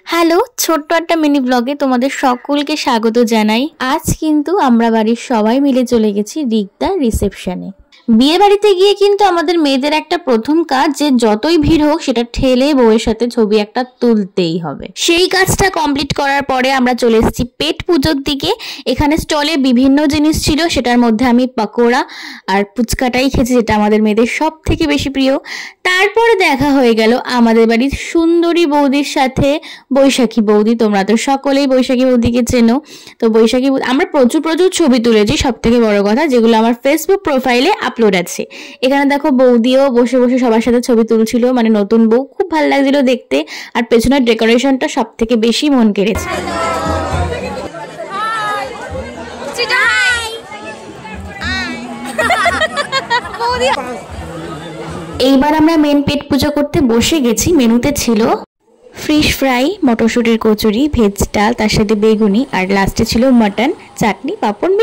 Hello, ছোট্ট একটা mini ব্লগে তোমাদের সকলকে স্বাগত জানাই। আজ কিন্তু আমরা বাড়ির সবাই মিলে চলে গেছি রিক্তার রিসেপশনে। বিয়ে বাড়িতে গিয়ে কিন্তু আমাদের মেয়েদের একটা প্রথম কাজ যে যতই ভিড় হোক সেটা ঠেলে বউয়ের সাথে ছবি একটা তুলতেই হবে। সেই কাজটা কমপ্লিট করার পরে আমরা চলে এসেছি পেট পুজোর দিকে। এখানে স্টলে বিভিন্ন জিনিস ছিল, সেটার মধ্যে আমি পকোড়া আর ফুচকাটাই খেয়েছি, যেটা আমাদের মেয়েদের সব থেকে বেশি প্রিয়। তারপরে দেখা হয়ে গেল আমাদের বাড়ির সুন্দরী বৌদির সাথে বৈশাখী বৌদি। তোমরা তো সকলেই বৈশাখী বৌদিকে চেনো। তো বৈশাখী আমরা প্রচুর ছবি তুলেছি, সব থেকে বড় কথা যেগুলো আমার ফেসবুক প্রোফাইলে আপলোড আছে। এখানে দেখো বৌদিও বসে বসে সবার সাথে ছবি তুলছিল, মানে নতুন বউ, খুব ভালো লাগছিল দেখতে। আর পেছনের ডেকোরেশনটা সব থেকে বেশি মন কেড়েছে। এইবার আমরা মেন পেট পুজো করতে বসে গেছি। মেনুতে ছিল ফিশ ফ্রাই, মটরশুঁটির কচুরি, ভেজ ডাল, তার সাথে বেগুনি, আর লাস্টে ছিল মাটন, চাটনি, পাঁপড়।